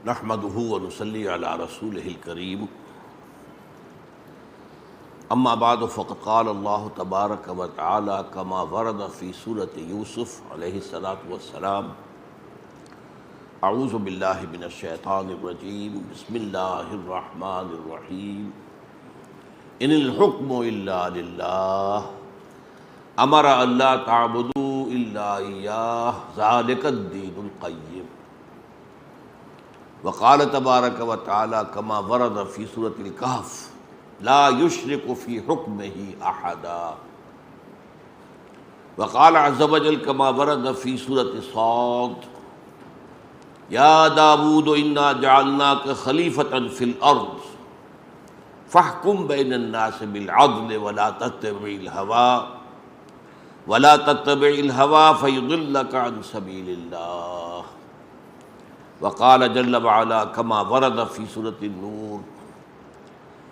نحمده ونصلي على رسوله الكريم اما بعد فقد قال الله تبارك وتعالى كما ورد في سورة يوسف عليه الصلاة والسلام اعوذ بالله من الشيطان الرجيم بسم الله الرحمن الرحيم ان الحكم الا لله امر الا تعبدوا الا اياه ذلك الدين القيم وقال تبارک و تعالی کما ورد فی سورۃ الکہف لا یشرک فی حکمہ احدا وقال عز وجل کما ورد فی سورۃ صاد یا داود انا جعلناک خلیفۃ فی الارض فاحکم بین الناس بالعدل ولا تتبع الہوی فیضلک عن سبیل اللہ وقال جل وعلا كما ورد في سورة النور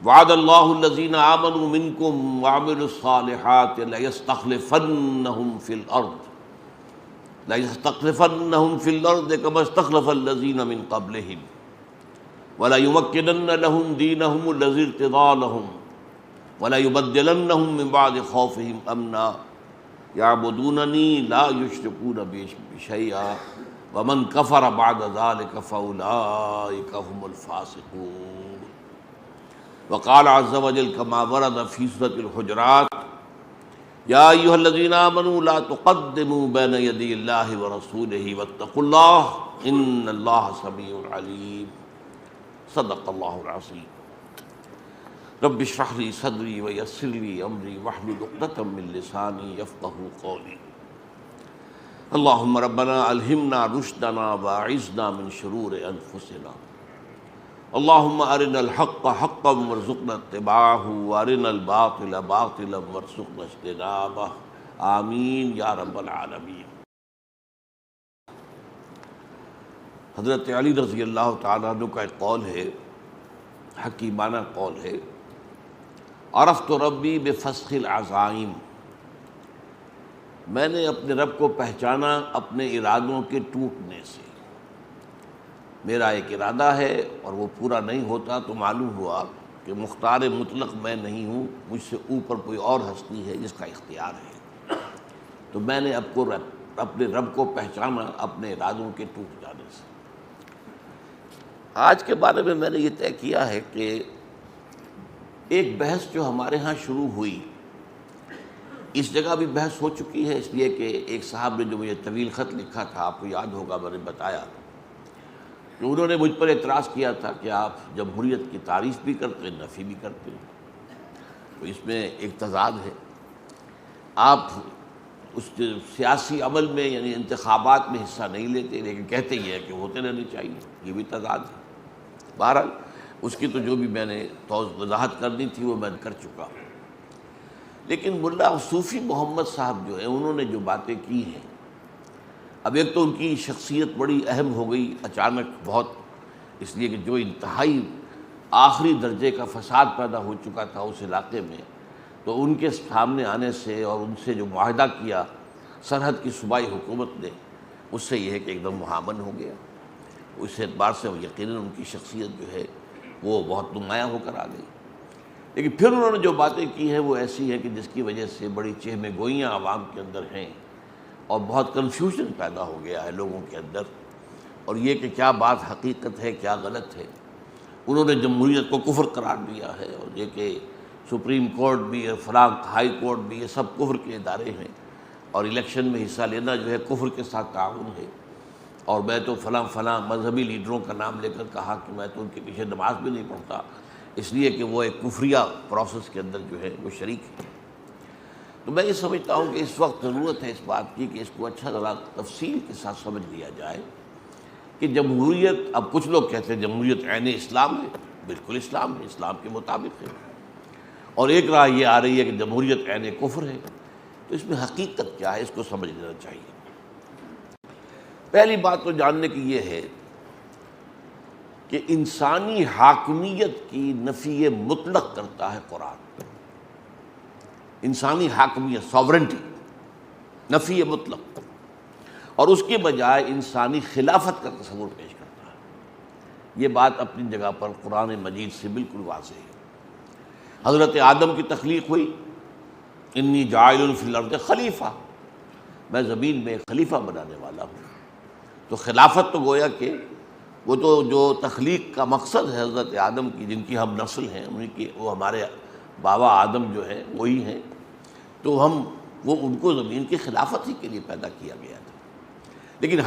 وعد الله الذين آمنوا منكم وعملوا الصالحات ليستخلفنهم في الأرض كما استخلف الذين من قبلهم وليمكنن لهم دينهم الذي ارتضى لهم وليبدلنهم من بعد خوفهم أمنا يعبدونني لا يشركون بي شيئا ومن کفر بعد ذلك فاولئک هم الفاسقون وقال عز وجل كما ورد في سورة الحجرات یا ایھا الذین آمنوا لا تقدموا بین یدی اللہ ورسولہ واتقوا اللہ ان اللہ سمیع علیم صدق اللہ العظیم رب اشرح لی صدری ویسر لی امری واحلل عقدۃ من لسانی یفقہوا قولی اللہم ربنا الہمنا رشدنا واعذنا من شرور انفسنا اللہم ارنا الحق حقا وارزقنا اتباعہ وارنا الباطل باطلا وارزقنا اجتنابہ آمین یا رب العالمین۔ حضرت علی رضی اللہ تعالیٰ عنہ کا ایک قول ہے، حکیمانہ قول ہے، عرفت ربی بفسخ العزائم، میں نے اپنے رب کو پہچانا اپنے ارادوں کے ٹوٹنے سے۔ میرا ایک ارادہ ہے اور وہ پورا نہیں ہوتا تو معلوم ہوا کہ مختار مطلق میں نہیں ہوں، مجھ سے اوپر کوئی اور ہستی ہے جس کا اختیار ہے۔ تو میں نے اپنے رب کو پہچانا اپنے ارادوں کے ٹوٹ جانے سے۔ آج کے بارے میں میں نے یہ طے کیا ہے کہ ایک بحث جو ہمارے ہاں شروع ہوئی، اس جگہ بھی بحث ہو چکی ہے، اس لیے کہ ایک صاحب نے جو مجھے طویل خط لکھا تھا، آپ کو یاد ہوگا میں نے بتایا کہ انہوں نے مجھ پر اعتراض کیا تھا کہ آپ جمہوریت کی تعریف بھی کرتے ہیں، نفی بھی کرتے ہیں، تو اس میں ایک تضاد ہے۔ آپ اس سیاسی عمل میں یعنی انتخابات میں حصہ نہیں لیتے لیکن کہتے ہی ہیں کہ ہوتے رہنے چاہیے، یہ بھی تضاد ہے۔ بہرحال اس کی تو جو بھی میں نے وضاحت کرنی تھی وہ میں کر چکا ہوں۔ لیکن ملا صوفی محمد صاحب جو ہیں انہوں نے جو باتیں کی ہیں، اب ایک تو ان کی شخصیت بڑی اہم ہو گئی اچانک بہت، اس لیے کہ جو انتہائی آخری درجے کا فساد پیدا ہو چکا تھا اس علاقے میں، تو ان کے سامنے آنے سے اور ان سے جو معاہدہ کیا سرحد کی صوبائی حکومت نے، اس سے یہ ہے کہ ایک دم مہامن ہو گیا۔ اس اعتبار سے یقیناً ان کی شخصیت جو ہے وہ بہت نمایاں ہو کر آ گئی۔ لیکن پھر انہوں نے جو باتیں کی ہیں وہ ایسی ہیں کہ جس کی وجہ سے بڑی چہم گوئیاں عوام کے اندر ہیں اور بہت کنفیوژن پیدا ہو گیا ہے لوگوں کے اندر، اور یہ کہ کیا بات حقیقت ہے کیا غلط ہے۔ انہوں نے جمہوریت کو کفر قرار دیا ہے، اور یہ کہ سپریم کورٹ بھی ہے، فلاں ہائی کورٹ بھی، یہ سب کفر کے ادارے ہیں، اور الیکشن میں حصہ لینا جو ہے کفر کے ساتھ تعاون ہے۔ اور میں تو فلاں مذہبی لیڈروں کا نام لے کر کہا کہ میں تو ان کے پیچھے نماز بھی نہیں پڑھتا، اس لیے کہ وہ ایک کفریہ پروسیس کے اندر جو ہے وہ شریک ہے۔ تو میں یہ سمجھتا ہوں کہ اس وقت ضرورت ہے اس بات کی کہ اس کو اچھا ذرا تفصیل کے ساتھ سمجھ لیا جائے کہ جمہوریت، اب کچھ لوگ کہتے ہیں جمہوریت عین اسلام ہے، بالکل اسلام ہے، اسلام کے مطابق ہے، اور ایک راہ یہ آ رہی ہے کہ جمہوریت عین کفر ہے۔ تو اس میں حقیقت کیا ہے اس کو سمجھ لینا چاہیے۔ پہلی بات تو جاننے کی یہ ہے کہ انسانی حاکمیت کی نفی مطلق کرتا ہے قرآن۔ انسانی حاکمیت، ساورنٹی، نفی مطلق، اور اس کے بجائے انسانی خلافت کا تصور پیش کرتا ہے۔ یہ بات اپنی جگہ پر قرآن مجید سے بالکل واضح ہے۔ حضرت آدم کی تخلیق ہوئی، انی جاعل فی الارض خلیفہ، میں زمین میں ایک خلیفہ بنانے والا ہوں۔ تو خلافت تو گویا کہ وہ تو جو تخلیق کا مقصد ہے حضرت آدم کی، جن کی ہم نسل ہیں، انہیں کی، وہ ہمارے بابا آدم جو ہیں وہی ہیں، تو وہ ان کو زمین کی خلافت ہی کے لیے پیدا کیا گیا تھا۔ لیکن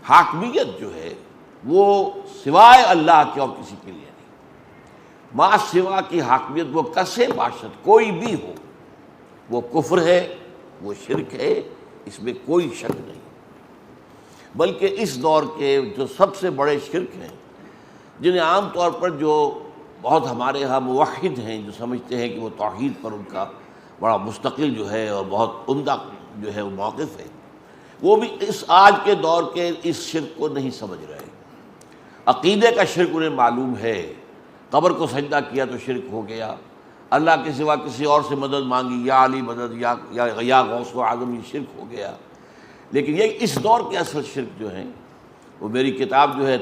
حاکمیت جو ہے وہ سوائے اللہ کے اور کسی کے لیے نہیں۔ ما سوا کی حاکمیت وہ کسے باشد، کوئی بھی ہو، وہ کفر ہے، وہ شرک ہے، اس میں کوئی شک نہیں۔ بلکہ اس دور کے جو سب سے بڑے شرک ہیں، جنہیں عام طور پر جو بہت ہمارے ہاں موحد ہیں جو سمجھتے ہیں کہ وہ توحید پر ان کا بڑا مستقل جو ہے اور بہت عمدہ جو ہے وہ موقف ہے، وہ بھی اس آج کے دور کے اس شرک کو نہیں سمجھ رہے۔ عقیدے کا شرک انہیں معلوم ہے، قبر کو سجدہ کیا تو شرک ہو گیا، اللہ کے سوا کسی اور سے مدد مانگی، یا علی مدد، یا غوث و اعظم، یہ شرک ہو گیا۔ لیکن یہ اس دور کے اصل شرک جو ہیں، وہ میری کتاب جو ہے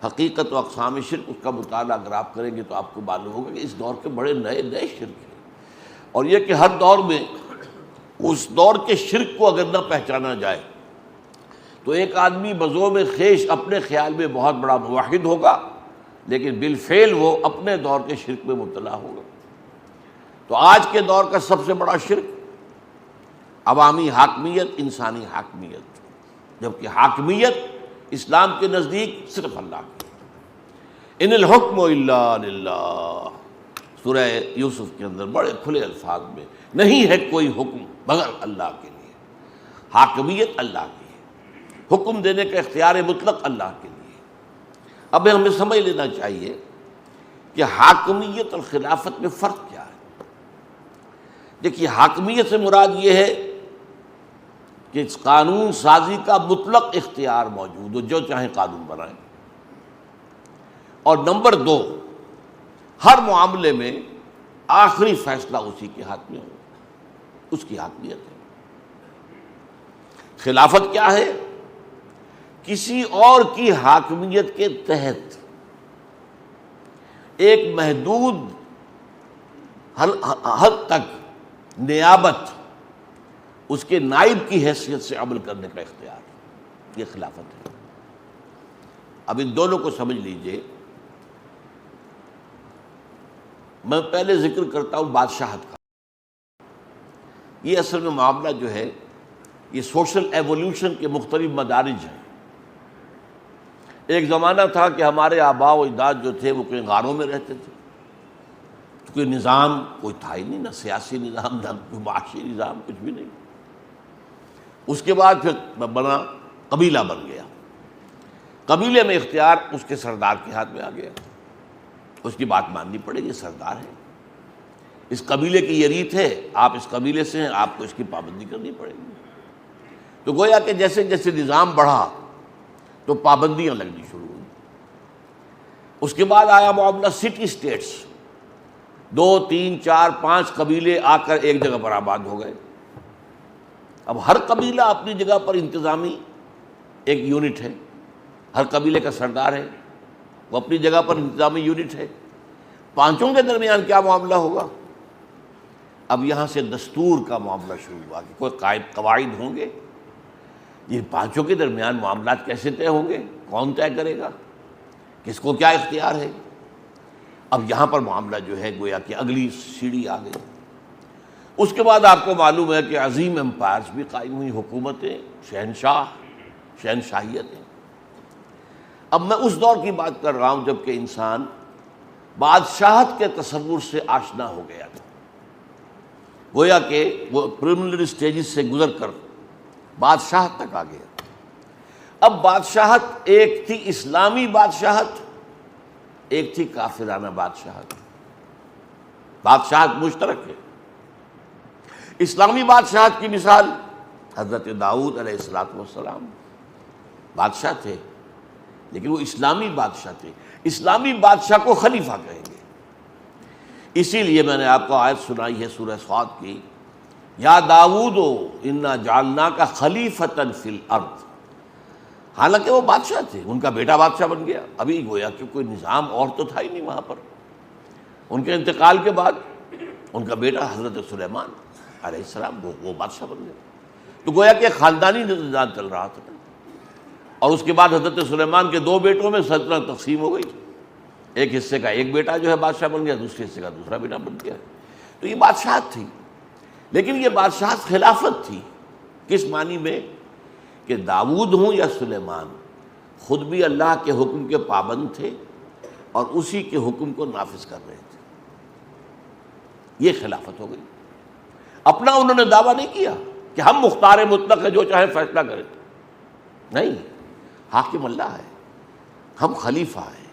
حقیقت و اقسام شرک، اس کا مطالعہ اگر آپ کریں گے تو آپ کو معلوم ہوگا کہ اس دور کے بڑے نئے شرک ہیں، اور یہ کہ ہر دور میں اس دور کے شرک کو اگر نہ پہچانا جائے تو ایک آدمی بزوم خیش اپنے خیال میں بہت بڑا موحد ہوگا، لیکن بالفعل وہ اپنے دور کے شرک میں مبتلا ہوگا۔ تو آج کے دور کا سب سے بڑا شرک عوامی حاکمیت، انسانی حاکمیت، جبکہ حاکمیت اسلام کے نزدیک صرف اللہ کی۔ ان الحکم الا للہ، سورہ یوسف کے اندر بڑے کھلے الفاظ میں، نہیں ہے کوئی حکم مگر اللہ کے لیے، حاکمیت اللہ کی ہے، حکم دینے کا اختیار مطلق اللہ کے لیے۔ اب ہمیں سمجھ لینا چاہیے کہ حاکمیت اور خلافت میں فرق کیا ہے۔ دیکھیے، حاکمیت سے مراد یہ ہے کہ قانون سازی کا مطلق اختیار موجود ہو، جو چاہیں قانون بنائیں، اور نمبر دو، ہر معاملے میں آخری فیصلہ اسی کے ہاتھ میں ہو، اس کی حاکمیت ہے۔ خلافت کیا ہے؟ کسی اور کی حاکمیت کے تحت ایک محدود حد تک نیابت، اس کے نائب کی حیثیت سے عمل کرنے کا اختیار، یہ خلافت ہے۔ اب ان دونوں کو سمجھ لیجئے۔ میں پہلے ذکر کرتا ہوں بادشاہت کا۔ یہ اصل میں معاملہ جو ہے، یہ سوشل ایوولوشن کے مختلف مدارج ہیں۔ ایک زمانہ تھا کہ ہمارے آباء و اجداد جو تھے وہ کوئی غاروں میں رہتے تھے، کوئی نظام کوئی تھا ہی نہیں، نہ سیاسی نظام، نہ کوئی معاشی نظام، کچھ بھی نہیں۔ اس کے بعد پھر بنا، قبیلہ بن گیا، قبیلے میں اختیار اس کے سردار کے ہاتھ میں آ گیا، اس کی بات ماننی پڑے گی، سردار ہے، اس قبیلے کی یہ ریت ہے، آپ اس قبیلے سے ہیں، آپ کو اس کی پابندی کرنی پڑے گی۔ تو گویا کہ جیسے جیسے نظام بڑھا تو پابندیاں لگنی شروع ہوئی۔ اس کے بعد آیا معاملہ سٹی اسٹیٹس، 2 3 4 5 قبیلے آ کر ایک جگہ پر آباد ہو گئے۔ اب ہر قبیلہ اپنی جگہ پر انتظامی ایک یونٹ ہے، ہر قبیلے کا سردار ہے، وہ اپنی جگہ پر انتظامی یونٹ ہے۔ پانچوں کے درمیان کیا معاملہ ہوگا؟ اب یہاں سے دستور کا معاملہ شروع ہوا کہ کوئی قواعد ہوں گے، یہ پانچوں کے درمیان معاملات کیسے طے ہوں گے، کون طے کرے گا، کس کو کیا اختیار ہے۔ اب یہاں پر معاملہ جو ہے گویا کہ اگلی سیڑھی آ گئی۔ اس کے بعد آپ کو معلوم ہے کہ عظیم امپائرز بھی قائم ہوئی، حکومتیں، شہنشاہیتیں۔ اب میں اس دور کی بات کر رہا ہوں جب کہ انسان بادشاہت کے تصور سے آشنا ہو گیا تھا، گویا کہ وہ پریلیمنری سٹیجز سے گزر کر بادشاہت تک آ گیا۔ اب بادشاہت ایک تھی اسلامی بادشاہت، ایک تھی کافرانہ بادشاہت۔ بادشاہت مشترک ہے۔ اسلامی بادشاہت کی مثال حضرت داؤد علیہ السلام بادشاہ تھے، لیکن وہ اسلامی بادشاہ تھے۔ اسلامی بادشاہ کو خلیفہ کہیں گے۔ اسی لیے میں نے آپ کو آیت سنائی ہے سورہ صاد کی، یا داؤد انا جعلناک خلیفۃ فی الارض، حالانکہ وہ بادشاہ تھے، ان کا بیٹا بادشاہ بن گیا، ابھی گویا کہ کوئی نظام اور تو تھا ہی نہیں وہاں پر۔ ان کے انتقال کے بعد ان کا بیٹا حضرت سلیمان علیہ السلام وہ بادشاہ بن گیا، تو گویا کہ خاندانی نظام چل رہا تھا۔ اور اس کے بعد حضرت سلیمان کے دو بیٹوں میں سلطنت تقسیم ہو گئی، ایک حصے کا ایک بیٹا جو ہے بادشاہ بن گیا، دوسرے حصے کا دوسرا بیٹا بن گیا۔ تو یہ بادشاہت تھی، لیکن یہ بادشاہت خلافت تھی۔ کس معنی میں؟ کہ داؤد ہوں یا سلیمان، خود بھی اللہ کے حکم کے پابند تھے اور اسی کے حکم کو نافذ کر رہے تھے، یہ خلافت ہو گئی۔ اپنا انہوں نے دعویٰ نہیں کیا کہ ہم مختار مطلق ہیں، جو چاہے فیصلہ کریں، نہیں، حاکم اللہ ہے، ہم خلیفہ ہیں،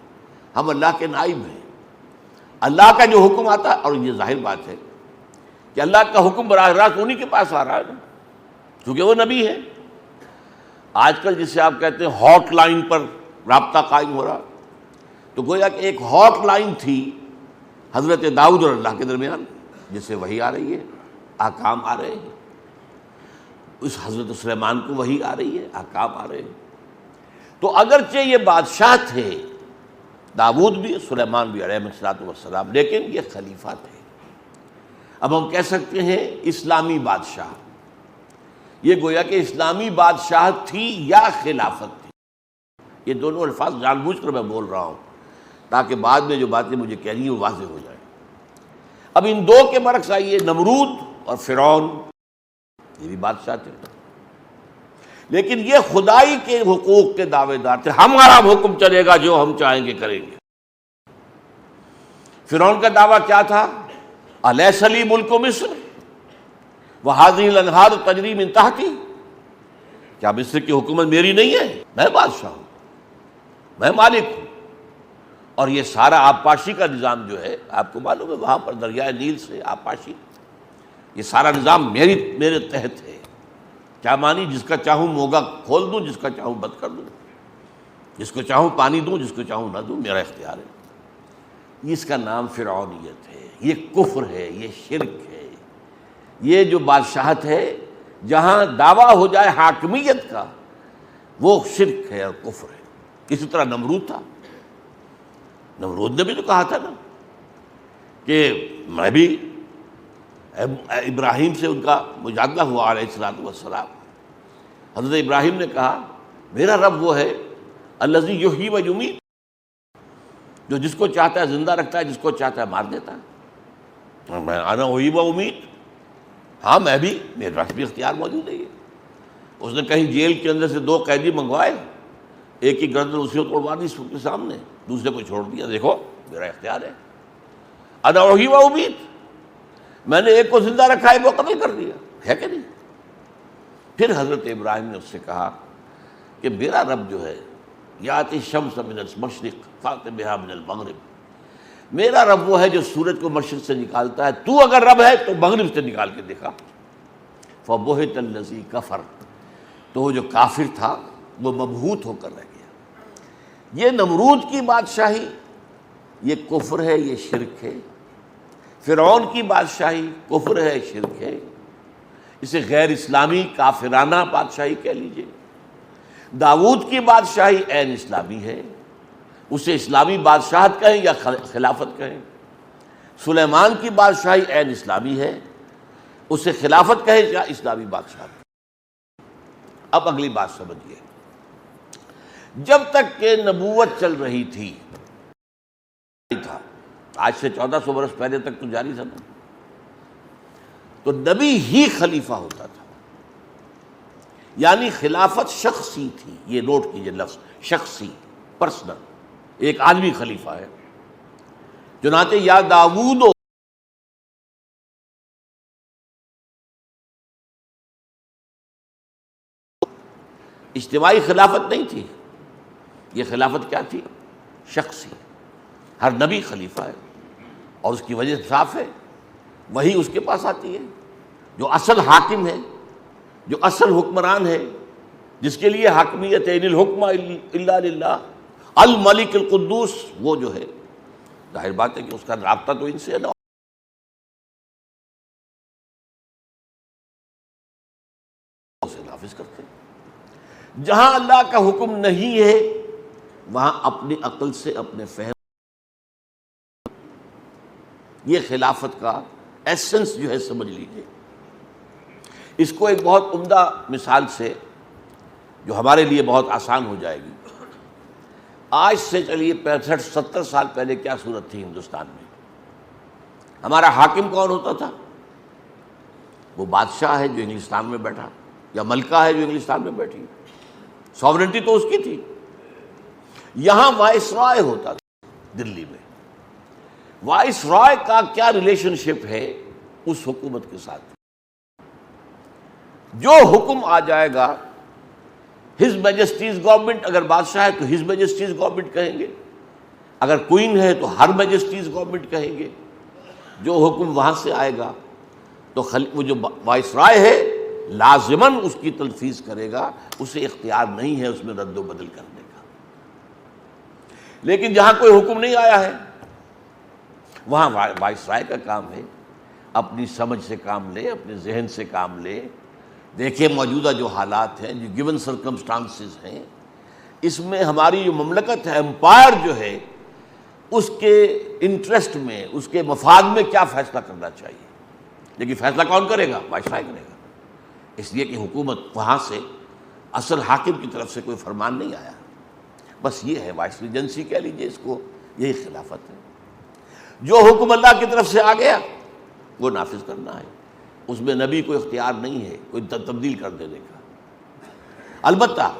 ہم اللہ کے نائب ہیں۔ اللہ کا جو حکم آتا ہے، اور یہ ظاہر بات ہے کہ اللہ کا حکم براہ راست انہی کے پاس آ رہا ہے نا، کیونکہ وہ نبی ہے۔ آج کل جسے آپ کہتے ہیں ہاٹ لائن پر رابطہ قائم ہو رہا، تو گویا کہ ایک ہاٹ لائن تھی حضرت داؤد اور اللہ کے درمیان، جس سے وحی آ رہی ہے، احکام آ رہے ہیں۔ اس حضرت سلیمان کو وحی آ رہی ہے، احکام آ رہے ہیں۔ تو اگرچہ یہ بادشاہ تھے، داؤد بھی سلیمان بھی علیہ السلام، لیکن یہ خلیفہ تھے۔ اب ہم کہہ سکتے ہیں اسلامی بادشاہ، یہ گویا کہ اسلامی بادشاہت تھی یا خلافت تھی۔ یہ دونوں الفاظ جان بوجھ کر میں بول رہا ہوں تاکہ بعد میں جو باتیں مجھے کہنی ہیں وہ واضح ہو جائیں۔ اب ان دو کے برعکس آئیے، نمرود اور فرعون، یہ بھی بادشاہ تھے، لیکن یہ خدائی کے حقوق کے دعوے دار تھے، ہمارا حکم چلے گا، جو ہم چاہیں گے کریں گے۔ فرعون کا دعویٰ کیا تھا؟ الیس لی ملک مصر وہذہ الانہار تجری من تحتی، کیا مصر کی حکومت میری نہیں ہے؟ میں بادشاہ ہوں، میں مالک ہوں، اور یہ سارا آبپاشی کا نظام جو ہے، آپ کو معلوم ہے وہاں پر دریائے نیل سے آبپاشی، یہ سارا نظام میرے تحت ہے۔ کیا مانی؟ جس کا چاہوں موگا کھول دوں، جس کا چاہوں بند کر دوں، جس کو چاہوں پانی دوں، جس کو چاہوں نہ دوں، میرا اختیار ہے۔ اس کا نام فرعونیت ہے، یہ کفر ہے، یہ شرک ہے۔ یہ جو بادشاہت ہے جہاں دعویٰ ہو جائے حاکمیت کا، وہ شرک ہے اور کفر ہے۔ اسی طرح نمرود تھا، نمرود نے بھی تو کہا تھا نا کہ میں بھی، ابراہیم سے ان کا مجادلہ ہوا علیہ السلام، حضرت ابراہیم نے کہا میرا رب وہ ہے الذی یحیی و یمیت، جو جس کو چاہتا ہے زندہ رکھتا ہے، جس کو چاہتا ہے مار دیتا ہے۔ میں انا احیی و امیت، ہاں میں بھی، میرے پاس بھی اختیار موجود ہے۔ اس نے کہیں جیل کے اندر سے دو قیدی منگوائے، ایک کی گردن اسی کو توڑوا دی سب کے سامنے، دوسرے کو چھوڑ دیا، دیکھو میرا اختیار ہے، انا احیی و امیت، میں نے ایک کو زندہ رکھا، ایک کو قتل کر دیا، ہے کہ نہیں؟ پھر حضرت ابراہیم نے اس سے کہا کہ میرا رب جو ہے یاتی الشمس من المشرق فأت بہا من المغرب، میرا رب وہ ہے جو سورج کو مشرق سے نکالتا ہے، تو اگر رب ہے تو مغرب سے نکال کے دکھا۔ فبہت الذی کفر، تو وہ جو کافر تھا وہ مبہوت ہو کر رہ گیا۔ یہ نمرود کی بادشاہی، یہ کفر ہے، یہ شرک ہے۔ فرعون کی بادشاہی کفر ہے، شرک ہے، اسے غیر اسلامی کافرانہ بادشاہی کہہ لیجئے۔ داؤد کی بادشاہی عین اسلامی ہے، اسے اسلامی بادشاہت کہیں یا خلافت کہیں۔ سلیمان کی بادشاہی عین اسلامی ہے، اسے خلافت کہیں یا اسلامی بادشاہت۔ اب اگلی بات سمجھیے، جب تک کہ نبوت چل رہی تھی، آج سے 1400 برس پہلے تک تو جاری تھا نا، تو نبی ہی خلیفہ ہوتا تھا، یعنی خلافت شخصی تھی۔ یہ نوٹ کیجئے لفظ شخصی، پرسنل، ایک عالمی خلیفہ ہے۔ چنانچہ یا داؤد اجتماعی خلافت نہیں تھی، یہ خلافت کیا تھی؟ شخصی۔ ہر نبی خلیفہ ہے، اور اس کی وجہ صاف ہے، وہی اس کے پاس آتی ہے، جو اصل حاکم ہے، جو اصل حکمران ہے، جس کے لیے حاکمیت ہے، ان الحکم الا للہ الملک القدوس، وہ جو ہے، ظاہر بات ہے کہ اس کا رابطہ تو ان سے ہے نا، اسے نافذ کرتے ہیں۔ جہاں اللہ کا حکم نہیں ہے وہاں اپنی عقل سے اپنے فہم، یہ خلافت کا ایسنس جو ہے سمجھ لیجیے۔ اس کو ایک بہت عمدہ مثال سے جو ہمارے لیے بہت آسان ہو جائے گی، آج سے چلیے 65-70 سال پہلے کیا صورت تھی ہندوستان میں؟ ہمارا حاکم کون ہوتا تھا؟ وہ بادشاہ ہے جو انگلستان میں بیٹھا، یا ملکہ ہے جو انگلستان میں بیٹھی، سوورنٹی تو اس کی تھی۔ یہاں وائس رائے ہوتا تھا دلی میں۔ وائس رائے کا کیا ریلیشن شپ ہے اس حکومت کے ساتھ؟ جو حکم آ جائے گا، ہز میجسٹیز گورنمنٹ، اگر بادشاہ ہے تو ہز میجسٹیز گورنمنٹ کہیں گے، اگر کوئین ہے تو ہر میجسٹیز گورنمنٹ کہیں گے۔ جو حکم وہاں سے آئے گا تو وہ جو وائس رائے ہے لازماً اس کی تنفیذ کرے گا، اسے اختیار نہیں ہے اس میں رد و بدل کرنے کا۔ لیکن جہاں کوئی حکم نہیں آیا ہے وہاں وائس رائے کا کام ہے اپنی سمجھ سے کام لے، اپنے ذہن سے کام لے، دیکھیں موجودہ جو حالات ہیں، جو گیون سرکمسٹانسز ہیں، اس میں ہماری جو مملکت ہے، امپائر جو ہے، اس کے انٹرسٹ میں، اس کے مفاد میں کیا فیصلہ کرنا چاہیے۔ لیکن فیصلہ کون کرے گا؟ وائس رائے کرے گا، اس لیے کہ حکومت وہاں سے اصل حاکم کی طرف سے کوئی فرمان نہیں آیا۔ بس یہ ہے وائس ریجنسی کہہ لیجیے اس کو، یہی خلافت ہے۔ جو حکم اللہ کی طرف سے آ گیا وہ نافذ کرنا ہے، اس میں نبی کو اختیار نہیں ہے کوئی تبدیل کر دینے کا۔ البتہ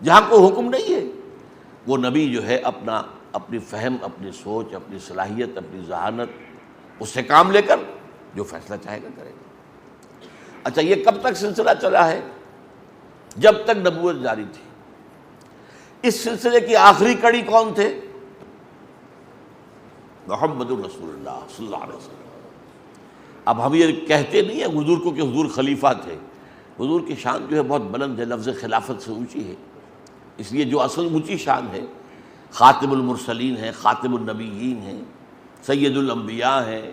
جہاں کوئی حکم نہیں ہے وہ نبی جو ہے اپنی فہم، اپنی سوچ، اپنی صلاحیت، اپنی ذہانت، اس سے کام لے کر جو فیصلہ چاہے گا کرے گا۔ اچھا، یہ کب تک سلسلہ چلا ہے؟ جب تک نبوت جاری تھی۔ اس سلسلے کی آخری کڑی کون تھے؟ محمد رسول اللہ صلی اللہ علیہ وسلم۔ اب ہم یہ کہتے نہیں ہیں حضور کو کہ حضور خلیفہ تھے، حضور کی شان جو ہے بہت بلند ہے، لفظ خلافت سے اونچی ہے، اس لیے جو اصل اونچی شان ہے خاتم المرسلین ہیں، خاتم النبیین ہیں، سید الانبیاء ہیں،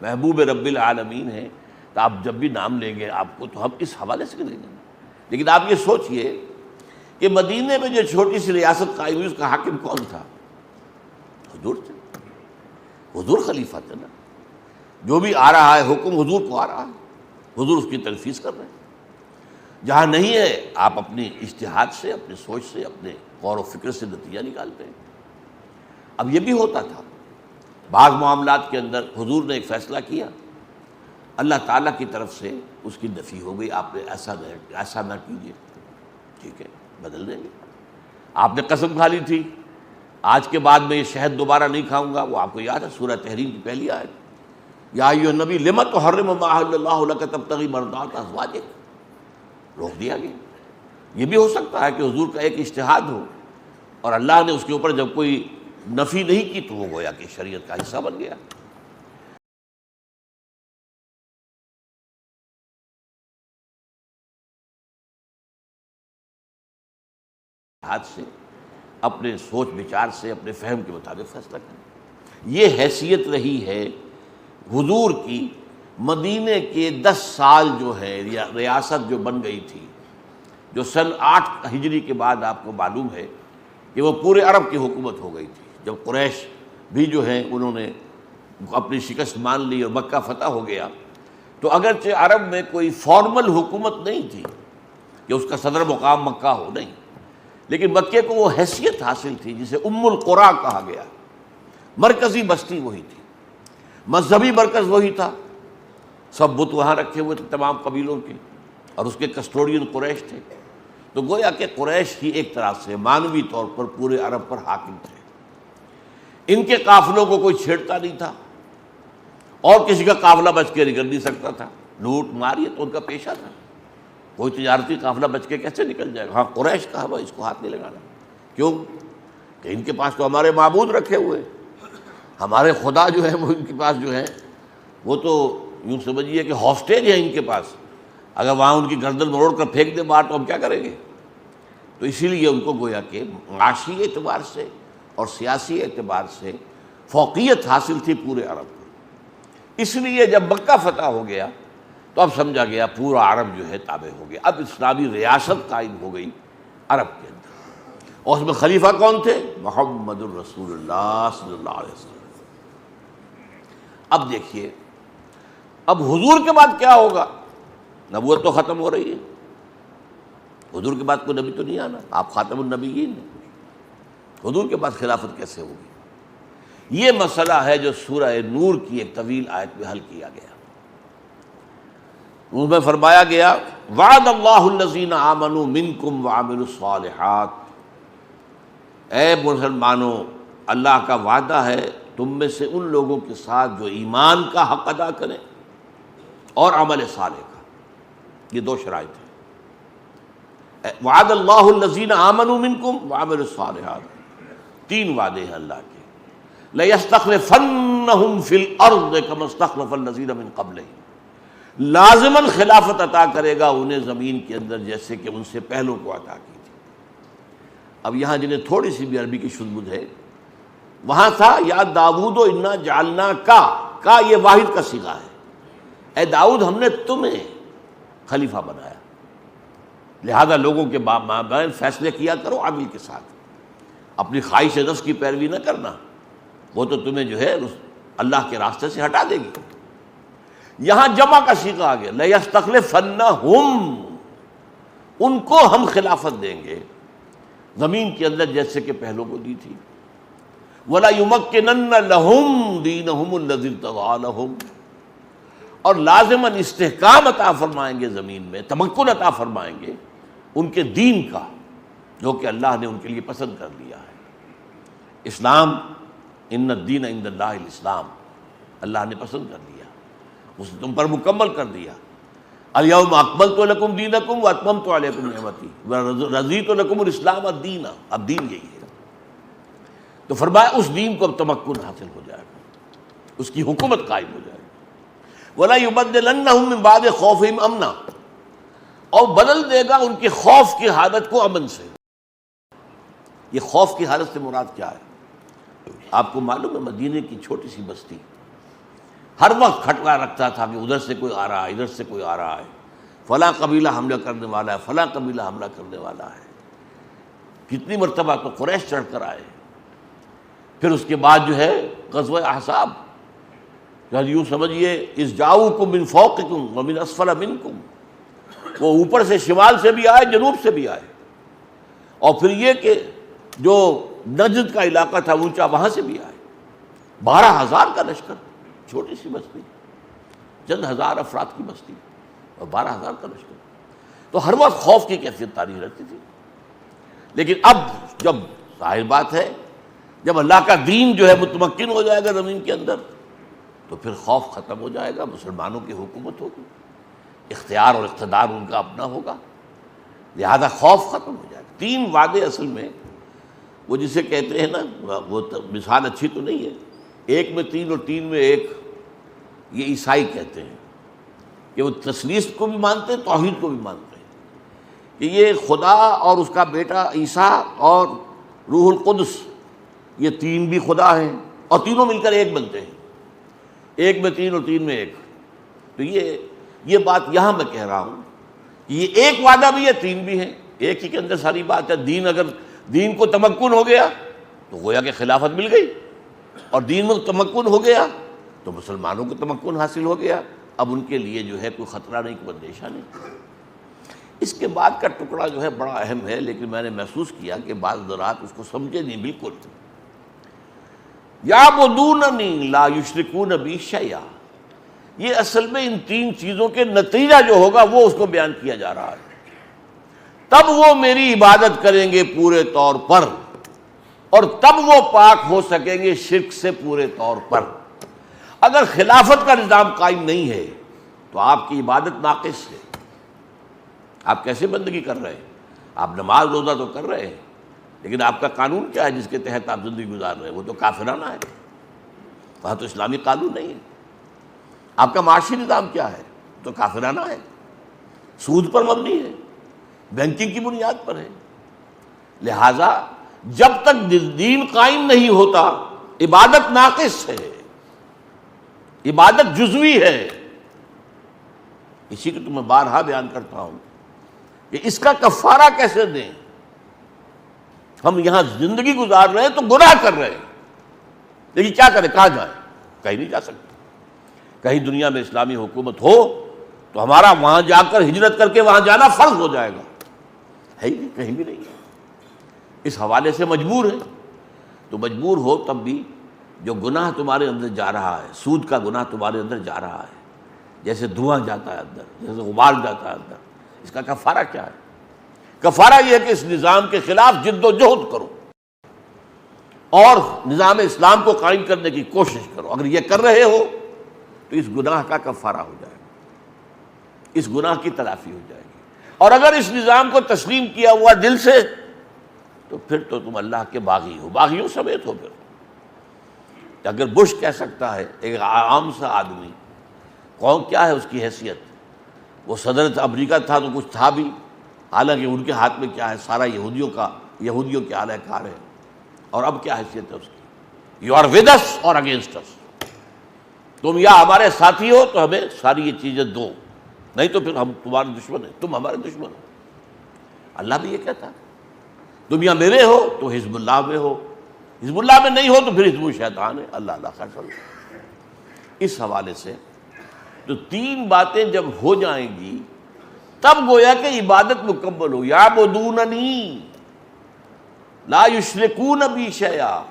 محبوب رب العالمین ہیں، تو آپ جب بھی نام لیں گے آپ کو تو ہم اس حوالے سے لیں گے۔ لیکن آپ یہ سوچئے کہ مدینے میں جو چھوٹی سی ریاست قائم ہوئی اس کا حاکم کون تھا؟ حضور تھے، حضور خلیفہ تھے نا۔ جو بھی آ رہا ہے حکم حضور کو آ رہا ہے، حضور اس کی تنفیذ کر رہے ہیں۔ جہاں نہیں ہے آپ اپنی اجتہاد سے، اپنی سوچ سے، اپنے غور و فکر سے نتیجہ نکالتے ہیں۔ اب یہ بھی ہوتا تھا بعض معاملات کے اندر حضور نے ایک فیصلہ کیا، اللہ تعالیٰ کی طرف سے اس کی نفی ہو گئی، آپ نے ایسا نہ کیجیے، ٹھیک ہے بدل دیں گے۔ آپ نے قسم کھا لی تھی آج کے بعد میں یہ شہد دوبارہ نہیں کھاؤں گا، وہ آپ کو یاد ہے سورہ تحریم کی پہلی آیت، یا ایھا النبی لم تحرم ما احل اللہ لک تبتغی مرضات ازواجک، روک دیا گیا۔ یہ بھی ہو سکتا ہے کہ حضور کا ایک اجتہاد ہو اور اللہ نے اس کے اوپر جب کوئی نفی نہیں کی تو وہ گویا کہ شریعت کا حصہ بن گیا۔ ہاتھ سے، اپنے سوچ بچار سے، اپنے فہم کے مطابق فیصلہ کریں۔ یہ حیثیت رہی ہے حضور کی مدینے کے 10 سال جو ہے ریاست جو بن گئی تھی، جو سن 8 ہجری کے بعد آپ کو معلوم ہے کہ وہ پورے عرب کی حکومت ہو گئی تھی۔ جب قریش بھی جو ہیں انہوں نے اپنی شکست مان لی اور مکہ فتح ہو گیا، تو اگرچہ عرب میں کوئی فارمل حکومت نہیں تھی کہ اس کا صدر مقام مکہ ہو، نہیں، لیکن مکے کو وہ حیثیت حاصل تھی جسے ام القریٰ کہا گیا۔ مرکزی بستی وہی تھی، مذہبی مرکز وہی تھا، سب بت وہاں رکھے ہوئے تھے تمام قبیلوں کے، اور اس کے کسٹوڈین قریش تھے۔ تو گویا کہ قریش ہی ایک طرح سے معنوی طور پر پورے عرب پر حاکم تھے۔ ان کے قافلوں کو کوئی چھیڑتا نہیں تھا، اور کسی کا قافلہ بچ کے نکل نہیں سکتا تھا۔ لوٹ مار یہ تو ان کا پیشہ تھا، کوئی تجارتی قافلہ بچ کے کیسے نکل جائے گا؟ ہاں قریش کا ہے، اس کو ہاتھ نہیں لگانا۔ کیوں کہ ان کے پاس تو ہمارے معبود رکھے ہوئے، ہمارے خدا جو ہے وہ ان کے پاس جو ہے وہ تو یوں سمجھیے کہ ہاسٹیج ہے ان کے پاس، اگر وہاں ان کی گردن مروڑ کر پھینک دے باہر تو ہم کیا کریں گے؟ تو اسی لیے ان کو گویا کہ معاشی اعتبار سے اور سیاسی اعتبار سے فوقیت حاصل تھی پورے عرب کو۔ اس لیے جب مکہ فتح ہو گیا تو اب سمجھا گیا پورا عرب جو ہے تابع ہو گیا، اب اسلامی ریاست قائم ہو گئی عرب کے اندر، اور اس میں خلیفہ کون تھے؟ محمد الرسول اللہ صلی اللہ علیہ وسلم۔ اب دیکھیے اب حضور کے بعد کیا ہوگا؟ نبوت تو ختم ہو رہی ہے، حضور کے بعد کوئی نبی تو نہیں آنا، آپ خاتم النبیین ہیں، حضور کے بعد خلافت کیسے ہوگی؟ یہ مسئلہ ہے جو سورہ نور کی ایک طویل آیت میں حل کیا گیا۔ اس میں فرمایا گیا وعد اللہ الذین آمنوا منکم وعملوا الصالحات، اے مسلمانوں اللہ کا وعدہ ہے تم میں سے ان لوگوں کے ساتھ جو ایمان کا حق ادا کریں اور عمل صالح کا۔ یہ دو شرائط ہیں، وعد اللہ الذین آمنوا منکم وعملوا الصالحات، تین وعدے ہیں اللہ کے۔ لَيَسْتَخْلِفَنَّهُمْ فِي الْأَرْضِ كَمَا اسْتَخْلَفَ الَّذِينَ مِن قَبْلِهِمْ، لازماً خلافت عطا کرے گا انہیں زمین کے اندر جیسے کہ ان سے پہلوں کو عطا کی تھی۔ اب یہاں جنہیں تھوڑی سی بھی عربی کی شذ ہے، وہاں تھا یا داؤد انا جعلنا کا یہ واحد کا صیغہ ہے، اے داؤد ہم نے تمہیں خلیفہ بنایا، لہذا لوگوں کے مابین فیصلے کیا کرو عدل کے ساتھ، اپنی خواہش نفس کی پیروی نہ کرنا، وہ تو تمہیں جو ہے اللہ کے راستے سے ہٹا دے گی۔ یہاں جمع کا صیغہ آ گیا، لَيَسْتَخْلِفَنَّهُمْ، ان کو ہم خلافت دیں گے زمین کے اندر جیسے کہ پہلوں کو دی تھی۔ وَلَا يُمَكِّنَنَّ لَهُمْ دِينَهُمُ الَّذِي ارْتَضَىٰ لَهُمْ، اور لازماً استحکام عطا فرمائیں گے زمین میں، تمکن عطا فرمائیں گے ان کے دین کا جو کہ اللہ نے ان کے لیے پسند کر لیا ہے۔ اسلام، ان الدین عند اللہ الاسلام، اللہ نے پسند کر لیا، اس نے تم پر مکمل کر دیا۔ الیوم اکملت لکم دینکم واتممت علیکم نعمتی ورضیت لکم الاسلام الدین، اب دین یہی ہے۔ تو فرمایا اس دین کو اب تمکن حاصل ہو جائے گا، اس کی حکومت قائم ہو جائے گی۔ وَلَا يُبَدِّلَنَّهُم مِّن بَعْدِ خَوْفِهِمْ أَمْنًا، اور بدل دے گا ان کے خوف کی حالت کو امن سے۔ یہ خوف کی حالت سے مراد کیا ہے؟ آپ کو معلوم ہے مدینے کی چھوٹی سی بستی ہر وقت کھٹکا رکھتا تھا کہ ادھر سے کوئی آ رہا ہے، ادھر سے کوئی آ رہا ہے، فلاں قبیلہ حملہ کرنے والا ہے، فلاں قبیلہ حملہ کرنے والا ہے۔ کتنی مرتبہ تو قریش چڑھ کر آئے، پھر اس کے بعد جو ہے غزوہ احزاب، یوں سمجھیے اذ جاؤکم من فوقکم ومن اسفل منکم، وہ اوپر سے شمال سے بھی آئے، جنوب سے بھی آئے، اور پھر یہ کہ جو نجد کا علاقہ تھا اونچا وہاں سے بھی آئے۔ 12,000 کا لشکر، چھوٹی سی بستی، چند ہزار افراد کی بستی اور 12,000 کا لشکر، تو ہر وقت خوف کی کیفیت طاری رہتی تھی۔ لیکن اب جب ظاہر بات ہے جب اللہ کا دین جو ہے متمکن ہو جائے گا زمین کے اندر تو پھر خوف ختم ہو جائے گا، مسلمانوں کی حکومت ہوگی، اختیار اور اقتدار ان کا اپنا ہوگا، لہذا خوف ختم ہو جائے گا۔ تین وعدے اصل میں وہ جسے کہتے ہیں نا، وہ مثال اچھی تو نہیں ہے، ایک میں تین اور تین میں ایک، یہ عیسائی کہتے ہیں کہ وہ تثلیث کو بھی مانتے ہیں، توحید کو بھی مانتے ہیں کہ یہ خدا اور اس کا بیٹا عیسیٰ اور روح القدس، یہ تین بھی خدا ہیں اور تینوں مل کر ایک بنتے ہیں، ایک میں تین اور تین میں ایک۔ تو یہ بات یہاں میں کہہ رہا ہوں کہ یہ ایک وعدہ بھی ہے، تین بھی ہیں، ایک ہی کے اندر ساری بات ہے۔ دین اگر دین کو تمکن ہو گیا تو گویا کہ خلافت مل گئی، اور دین میں تمکن ہو گیا تو مسلمانوں کو تمکن حاصل ہو گیا، اب ان کے لیے جو ہے کوئی خطرہ نہیں، کوئی اندیشہ نہیں۔ اس کے بعد کا ٹکڑا جو ہے بڑا اہم ہے، لیکن میں نے محسوس کیا کہ بعض حضرات اس کو سمجھے نہیں بالکل۔ یعبدوننی لا یشرکون بی شیئا، یہ اصل میں ان تین چیزوں کے نتیجہ جو ہوگا وہ اس کو بیان کیا جا رہا ہے۔ تب وہ میری عبادت کریں گے پورے طور پر، اور تب وہ پاک ہو سکیں گے شرک سے پورے طور پر۔ اگر خلافت کا نظام قائم نہیں ہے تو آپ کی عبادت ناقص ہے۔ آپ کیسے بندگی کر رہے ہیں؟ آپ نماز روزہ تو کر رہے ہیں، لیکن آپ کا قانون کیا ہے جس کے تحت آپ زندگی گزار رہے ہیں؟ وہ تو کافرانہ ہے، وہاں تو اسلامی قانون نہیں ہے۔ آپ کا معاشی نظام کیا ہے؟ تو کافرانہ ہے، سود پر مبنی ہے، بینکنگ کی بنیاد پر ہے۔ لہذا جب تک دین قائم نہیں ہوتا عبادت ناقص ہے، عبادت جزوی ہے۔ اسی کو تو میں بارہا بیان کرتا ہوں کہ اس کا کفارہ کیسے دیں؟ ہم یہاں زندگی گزار رہے ہیں تو گناہ کر رہے ہیں، لیکن کیا کریں، کہاں جائیں؟ کہیں نہیں جا سکتے۔ کہیں دنیا میں اسلامی حکومت ہو تو ہمارا وہاں جا کر ہجرت کر کے وہاں جانا فرض ہو جائے گا، ہے ہی نہیں، کہیں بھی نہیں ہے۔ اس حوالے سے مجبور ہے، تو مجبور ہو تب بھی جو گناہ تمہارے اندر جا رہا ہے، سود کا گناہ تمہارے اندر جا رہا ہے، جیسے دھواں جاتا ہے اندر، جیسے غبار جاتا ہے اندر، اس کا کفارہ کیا ہے؟ کفارہ یہ ہے کہ اس نظام کے خلاف جد و جہد کرو اور نظام اسلام کو قائم کرنے کی کوشش کرو۔ اگر یہ کر رہے ہو تو اس گناہ کا کفارہ ہو جائے گا، اس گناہ کی تلافی ہو جائے گی۔ اور اگر اس نظام کو تسلیم کیا ہوا دل سے تو پھر تو تم اللہ کے باغی ہو، باغیوں سمیت ہو۔ پھر اگر بش کہہ سکتا ہے، ایک عام سا آدمی، کون کیا ہے اس کی حیثیت، وہ صدر امریکہ تھا تو کچھ تھا بھی، حالانکہ ان کے ہاتھ میں کیا ہے، سارا یہودیوں کے اعلی کار ہے، اور اب کیا حیثیت ہے اس کی؟ یو آر ود اس اور اگینسٹ اس، تم یا ہمارے ساتھی ہو تو ہمیں ساری یہ چیزیں دو، نہیں تو پھر ہم تمہارے دشمن ہیں، تم ہمارے دشمن ہو۔ اللہ بھی یہ کہتا ہے تم یا میرے ہو تو حزب اللہ میں ہو، حزب اللہ میں نہیں ہو تو پھر حزب الشیطان ہے۔ اللہ اللہ خیر صلی۔ اس حوالے سے تو تین باتیں جب ہو جائیں گی تب گویا کہ عبادت مکمل ہو۔ یعبدوننی لا یشرکون بی شیئا،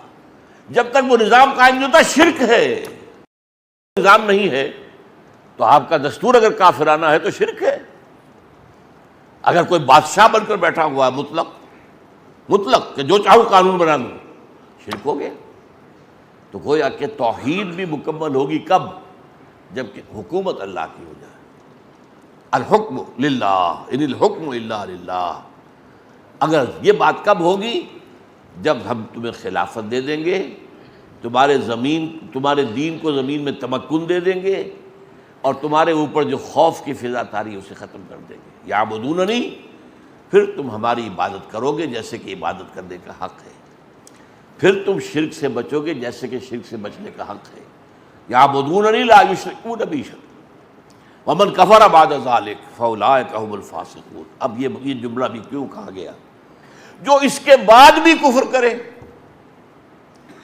جب تک وہ نظام قائم نہیں ہوتا شرک ہے، نظام نہیں ہے تو آپ کا دستور اگر کافرانہ ہے تو شرک ہے۔ اگر کوئی بادشاہ بن کر بیٹھا ہوا ہے مطلق کہ جو چاہوں قانون بنا دوں، شرک ہو گیا۔ تو گویا کہ توحید بھی مکمل ہوگی کب؟ جب کہ حکومت اللہ کی ہو جائے۔ الحکم للہ ان الحکم الا للہ۔ اگر یہ بات کب ہوگی؟ جب ہم تمہیں خلافت دے دیں گے، تمہارے دین کو زمین میں تمکن دے دیں گے، اور تمہارے اوپر جو خوف کی فضا تاری اسے ختم کر دیں گے۔ یعبدوننی، پھر تم ہماری عبادت کرو گے جیسے کہ عبادت کرنے کا حق ہے، پھر تم شرک سے بچو گے جیسے کہ شرک سے بچنے کا حق ہے۔ یعبدوننی لا یشرکون بی شیئا ومن کفر بعد ذلک فاولئک هم الفاسقون۔ اب یہ جملہ بھی کیوں کہا گیا؟ جو اس کے بعد بھی کفر کرے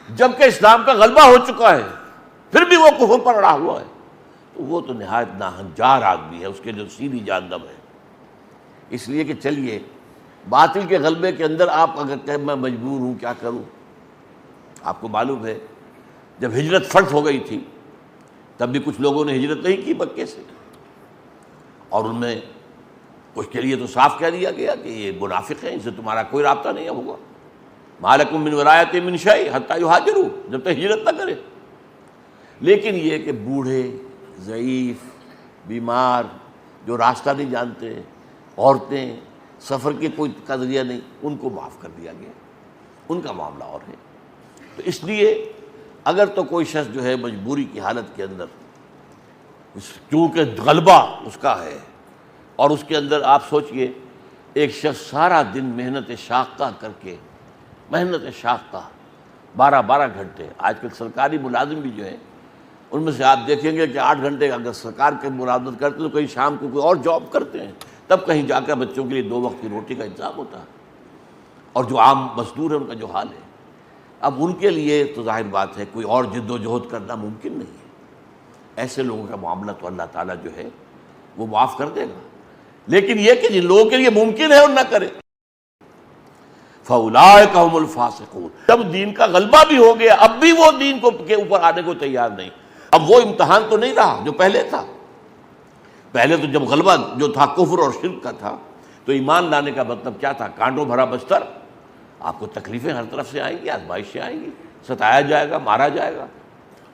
جبکہ اسلام کا غلبہ ہو چکا ہے، پھر بھی وہ کفر پر اڑا ہوا ہے، تو وہ تو نہایت ناہنجار آدمی ہے، اس کے جو سیدھی جہنم ہے۔ اس لیے کہ چلیے باطل کے غلبے کے اندر آپ اگر کہیں میں مجبور ہوں کیا کروں، آپ کو معلوم ہے جب ہجرت فرض ہو گئی تھی تب بھی کچھ لوگوں نے ہجرت نہیں کی مکے سے، اور ان میں کچھ کے لیے تو صاف کہہ دیا گیا کہ یہ منافق ہیں، ان سے تمہارا کوئی رابطہ نہیں ہوگا۔ ما لکم من ولایۃ من شیء حتی یہاجروا، جب تک ہجرت نہ کرے۔ لیکن یہ کہ بوڑھے، ضعیف، بیمار، جو راستہ نہیں جانتے، عورتیں، سفر کی کوئی ذریعہ نہیں، ان کو معاف کر دیا گیا، ان کا معاملہ اور ہے۔ تو اس لیے اگر تو کوئی شخص جو ہے مجبوری کی حالت کے اندر، چونکہ غلبہ اس کا ہے، اور اس کے اندر آپ سوچئے ایک شخص سارا دن محنت شاقہ کر کے، محنت شاقہ 12 گھنٹے، آج کل سرکاری ملازم بھی جو ہیں ان میں سے آپ دیکھیں گے کہ 8 گھنٹے اگر سرکار کے ملازمت کرتے تو کہیں شام کو کوئی اور جاب کرتے ہیں، تب کہیں جا کر بچوں کے لیے 2 وقت کی روٹی کا انتظام ہوتا ہے، اور جو عام مزدور ہے ان کا جو حال ہے، اب ان کے لیے تو ظاہر بات ہے کوئی اور جد و جہد کرنا ممکن نہیں ہے۔ ایسے لوگوں کا معاملہ تو اللہ تعالیٰ جو ہے وہ معاف کر دے گا، لیکن یہ کہ جن لوگوں کے لیے ممکن ہے اور نہ کرے، فَأُولَٰئِکَ هُمُ الْفَاسِقُونَ۔ جب دین کا غلبہ بھی ہو گیا اب بھی وہ دین کے اوپر آنے کو تیار نہیں۔ اب وہ امتحان تو نہیں رہا جو پہلے تھا۔ پہلے تو جب غلبہ جو تھا کفر اور شرک کا تھا تو ایمان لانے کا مطلب کیا تھا؟ کانٹوں بھرا بستر، آپ کو تکلیفیں ہر طرف سے آئیں گی، آزمائشیں آئیں گی، ستایا جائے گا، مارا جائے گا،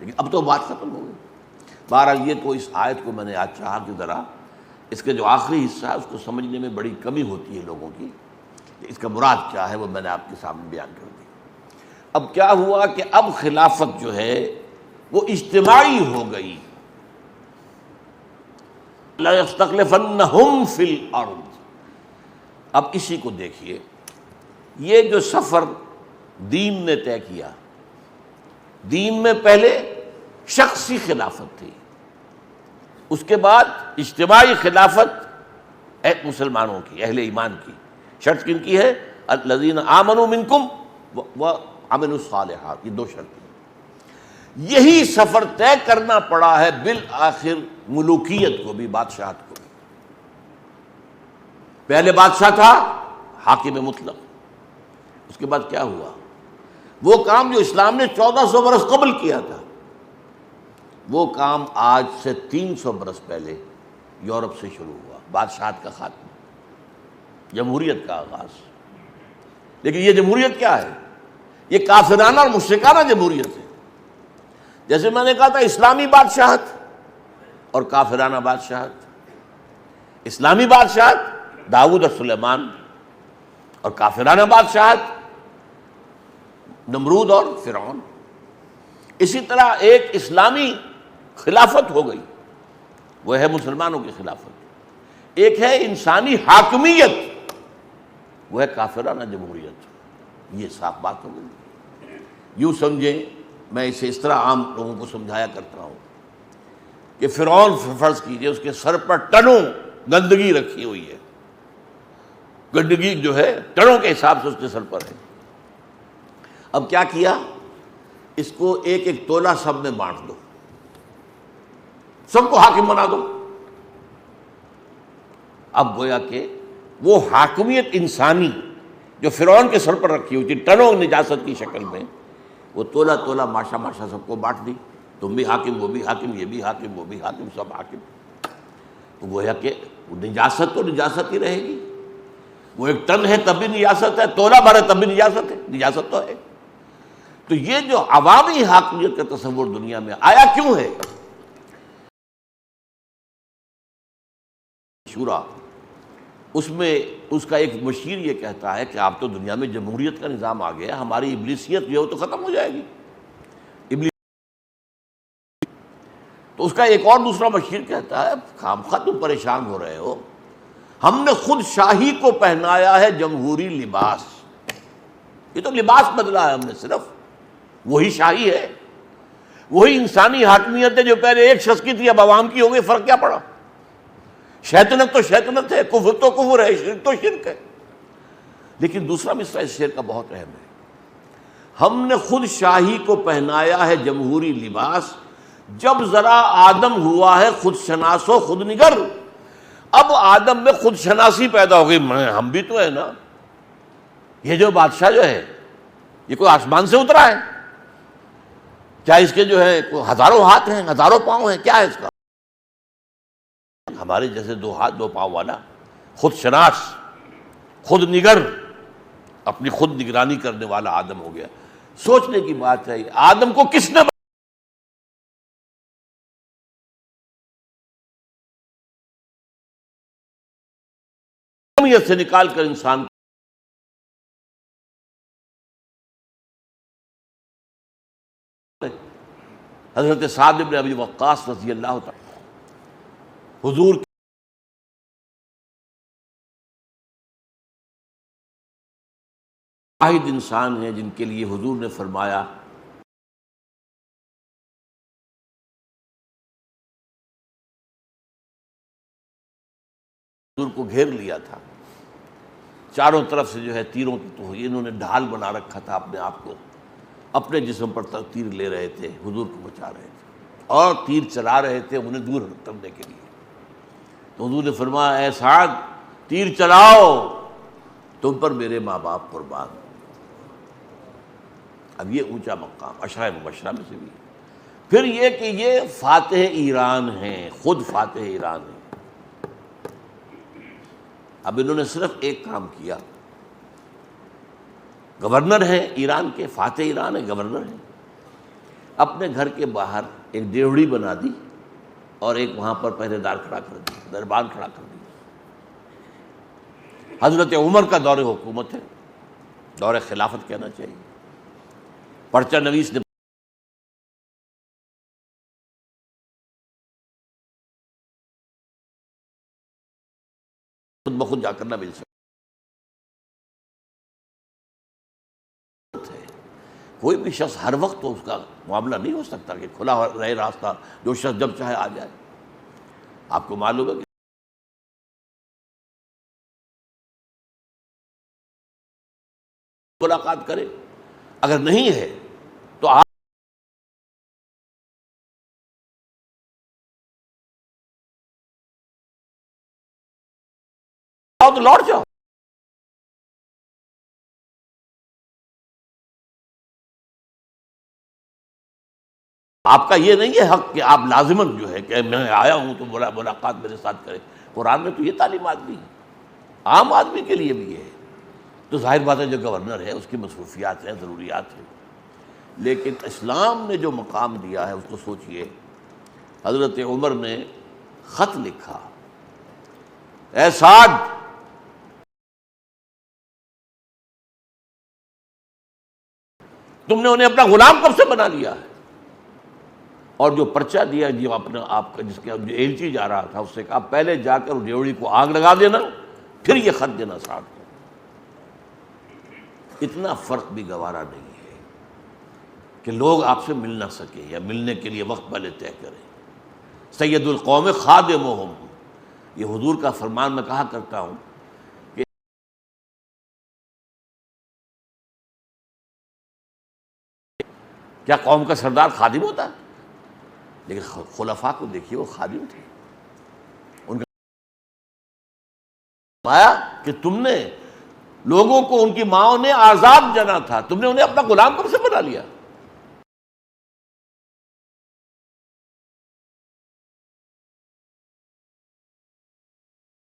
لیکن اب تو بات ختم ہو گئی۔ بہرحال یہ تو اس آیت کو میں نے آج چاہا کہ ذرا اس کے جو آخری حصہ ہے اس کو سمجھنے میں بڑی کمی ہوتی ہے لوگوں کی، اس کا مراد کیا ہے وہ میں نے آپ کے سامنے بیان کر دی۔ اب کیا ہوا کہ اب خلافت جو ہے وہ اجتماعی ہو گئی۔ لَيَسْتَخْلِفَنَّهُمْ فِي الْأَرْضِ۔ اب اسی کو دیکھیے، یہ جو سفر دین نے طے کیا، دین میں پہلے شخصی خلافت تھی، اس کے بعد اجتماعی خلافت مسلمانوں کی، اہل ایمان کی۔ شرط کن کی ہے؟ الذین آمنوا منکم وعملوا الصالحات، یہ دو شرطیں۔ یہی سفر طے کرنا پڑا ہے بالآخر ملوکیت کو بھی، بادشاہت کو بھی۔ پہلے بادشاہ تھا حاکم مطلق، اس کے بعد کیا ہوا؟ وہ کام جو اسلام نے 1400 برس قبل کیا تھا، وہ کام آج سے 300 برس پہلے یورپ سے شروع ہوا، بادشاہت کا خاتمہ، جمہوریت کا آغاز۔ لیکن یہ جمہوریت کیا ہے؟ یہ کافرانہ اور مشرکانہ جمہوریت ہے۔ جیسے میں نے کہا تھا اسلامی بادشاہت اور کافرانہ بادشاہت، اسلامی بادشاہت داؤد اور سلیمان، اور کافرانہ بادشاہت نمرود اور فرعون۔ اسی طرح ایک اسلامی خلافت ہو گئی، وہ ہے مسلمانوں کی خلافت۔ ایک ہے انسانی حاکمیت، وہ ہے کافرانہ جمہوریت۔ یہ صاف بات ہو گئی۔ یوں سمجھیں، میں اسے اس طرح عام لوگوں کو سمجھایا کرتا ہوں کہ فرعون فرض کیجئے اس کے سر پر ٹنوں گندگی رکھی ہوئی ہے، گندگی جو ہے ٹنوں کے حساب سے اس کے سر پر ہے۔ اب کیا کیا؟ اس کو ایک ایک تولہ سب میں بانٹ دو، سب کو حاکم بنا دو۔ اب گویا کہ وہ حاکمیت انسانی جو فرعون کے سر پر رکھی ہوئی تھی ٹنوں نجاست کی شکل میں، وہ تولہ تولہ ماشا ماشا سب کو بانٹ دی۔ تم بھی حاکم، وہ بھی حاکم، یہ بھی حاکم، وہ بھی حاکم، سب حاکم۔ تو گویا کہ نجاست تو نجاست ہی رہے گی۔ وہ ایک ٹن ہے تب بھی نجاست ہے، تولہ بھر ہے تب بھی نجاست ہے، نجاست تو ہے۔ تو یہ جو عوامی حاکمیت کا تصور دنیا میں آیا کیوں ہے؟ شورا، اس میں اس کا ایک مشیر یہ کہتا ہے کہ آپ تو دنیا میں جمہوریت کا نظام آ گیا، ہماری ابلیسیت جو ہے وہ تو ختم ہو جائے گی۔ تو اس کا ایک اور دوسرا مشیر کہتا ہے خامخواہ تم پریشان ہو رہے ہو، ہم نے خود شاہی کو پہنایا ہے جمہوری لباس۔ یہ تو لباس بدلا ہے ہم نے، صرف وہی شاہی ہے، وہی انسانی حاکمیت ہے جو پہلے ایک شخص کی تھی اب عوام کی ہو گئی۔ فرق کیا پڑا؟ شیطنت تو شیطنت ہے، کفر تو کفر ہے، شرک تو شرک ہے۔ لیکن دوسرا مصرع اس شعر کا بہت اہم ہے، ہم نے خود شاہی کو پہنایا ہے جمہوری لباس، جب ذرا آدم ہوا ہے خود شناس و خود نگر۔ اب آدم میں خود شناسی پیدا ہو گئی، ہم بھی تو ہے نا، یہ جو بادشاہ جو ہے یہ کوئی آسمان سے اترا ہے؟ کیا اس کے جو ہے ہزاروں ہاتھ ہیں، ہزاروں پاؤں ہیں؟ کیا ہے اس کا؟ ہمارے جیسے دو ہاتھ دو پاؤں والا، خود شناس، خود نگر، اپنی خود نگرانی کرنے والا آدم ہو گیا۔ سوچنے کی بات ہے، آدم کو کس نے سے نکال کر انسان حضرت سعد بن ابی وقاص رضی اللہ تعالی حضور واحد انسان ہیں جن کے لیے حضور نے فرمایا حضور کو گھیر لیا تھا چاروں طرف سے، جو ہے تیروں کی، تو انہوں نے ڈھال بنا رکھا تھا اپنے آپ کو، اپنے جسم پر تیر لے رہے تھے، حضور کو بچا رہے تھے اور تیر چلا رہے تھے انہیں دور کرنے کے لیے۔ تو حضور نے فرمایا اے سعد تیر چلاؤ، تم پر میرے ماں باپ قربان۔ اب یہ اونچا مقام عشرہ مبشرہ میں سے بھی۔ پھر یہ کہ یہ فاتح ایران ہیں، خود فاتح ایران ہیں۔ اب انہوں نے صرف ایک کام کیا، گورنر ہیں ایران کے، فاتح ایران ہے، گورنر ہیں، اپنے گھر کے باہر ایک ڈیوڑی بنا دی اور ایک وہاں پر پہرے دار کھڑا کر دی، دربان کھڑا کر دی۔ حضرت عمر کا دور حکومت ہے، دور خلافت کہنا چاہیے۔ پرچہ نویس نے خود بخود جا کر نہ مل سکتا ہے، کوئی بھی شخص ہر وقت تو اس کا معاملہ نہیں ہو سکتا کہ کھلا رہے راستہ، جو شخص جب چاہے آ جائے۔ آپ کو معلوم ہے کہ ملاقات کرے، اگر نہیں ہے تو آپ تو لوٹ جاؤ۔ آپ کا یہ نہیں ہے حق کہ آپ لازمن جو ہے کہ میں آیا ہوں تو ملاقات میرے ساتھ کرے۔ قرآن میں تو یہ تعلیمات بھی ہیں، عام آدمی کے لیے بھی یہ ہے۔ تو ظاہر بات ہے جو گورنر ہے اس کی مصروفیات ہیں، ضروریات ہیں، لیکن اسلام نے جو مقام دیا ہے اس کو سوچئے۔ حضرت عمر نے خط لکھا، اے سعد، تم نے انہیں اپنا غلام کب سے بنا لیا ہے؟ اور جو پرچہ دیا جو اپنا آپ کا جس کے جو ایلچی جا رہا تھا اس سے کہا پہلے جا کر ڈیوڑی کو آگ لگا دینا، پھر یہ خط دینا سعد کو۔ اتنا فرق بھی گوارا نہیں ہے کہ لوگ آپ سے مل نہ سکیں یا ملنے کے لیے وقت پہلے طے کریں۔ سید القوم خادمہم، یہ حضور کا فرمان میں کہا کرتا ہوں کہ کیا قوم کا سردار خادم ہوتا ہے؟ لیکن خلفاء کو دیکھیے، وہ خادم تھے۔ ان کا فرمایا کہ تم نے لوگوں کو ان کی ماؤں نے آزاد جنا تھا، تم نے انہیں اپنا غلام کب سے بنا لیا؟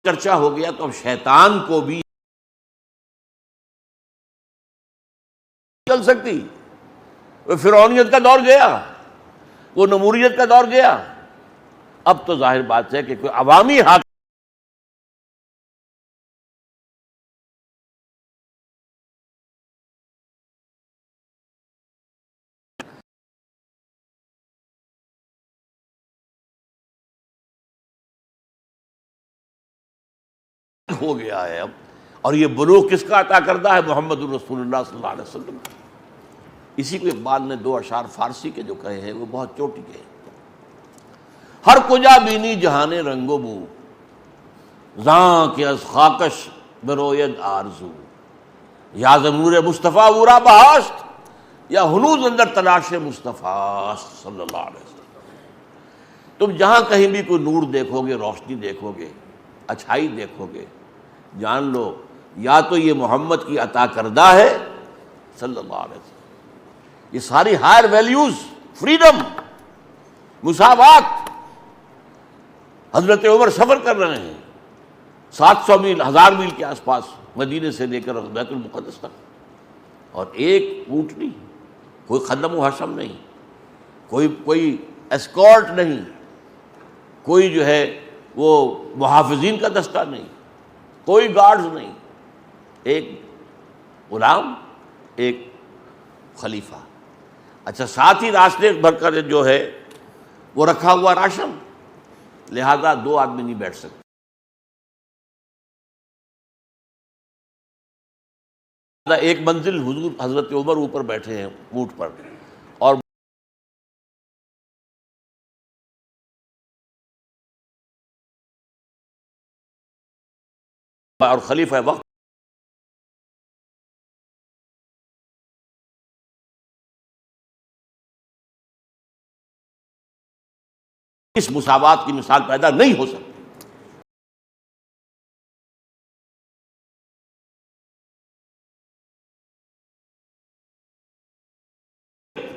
چرچا ہو گیا تو اب شیطان کو بھی چل سکتی، وہ فرعونیت کا دور گیا، وہ نموریت کا دور گیا، اب تو ظاہر بات ہے کہ کوئی عوامی حاکم ہو گیا ہے اب، اور یہ بلوغ کس کا عطا کردہ ہے؟ محمد الرسول اللہ صلی اللہ علیہ وسلم۔ اسی کو اقبال نے دو اشعار فارسی کے جو کہے ہیں وہ بہت چوٹی کے ہیں۔ ہر کجا بینی جہان رنگ و بو، زاں کہ از خاکش بروید آرزو، یا ضمور مصطفیٰ ورا بہاشت، یا ہنوز اندر تلاش مصطفیٰ صلی اللہ علیہ وسلم۔ تم جہاں کہیں بھی کوئی نور دیکھو گے، روشنی دیکھو گے، اچھائی دیکھو گے، جان لو یا تو یہ محمد کی عطا کردہ ہے صلی اللہ علیہ وسلم۔ یہ ساری ہائر ویلیوز، فریڈم، مساوات، حضرت عمر سفر کر رہے ہیں 700 میل، 1000 میل کے آس پاس، مدینے سے لے کر بیت المقدس تک، اور ایک اونٹ نہیں، کوئی خدم و حشم نہیں، کوئی اسکورٹ نہیں، کوئی جو ہے وہ محافظین کا دستہ نہیں، کوئی گارڈز نہیں، ایک غلام، ایک خلیفہ۔ اچھا، ساتھ ہی راستے بھر کر جو ہے وہ رکھا ہوا راشن، لہذا 2 آدمی نہیں بیٹھ سکتے۔ ایک منزل حضور حضرت عمر اوپر بیٹھے ہیں اونٹ پر، اور خلیفہ وقت اس مساوات کی مثال پیدا نہیں ہو سکتی۔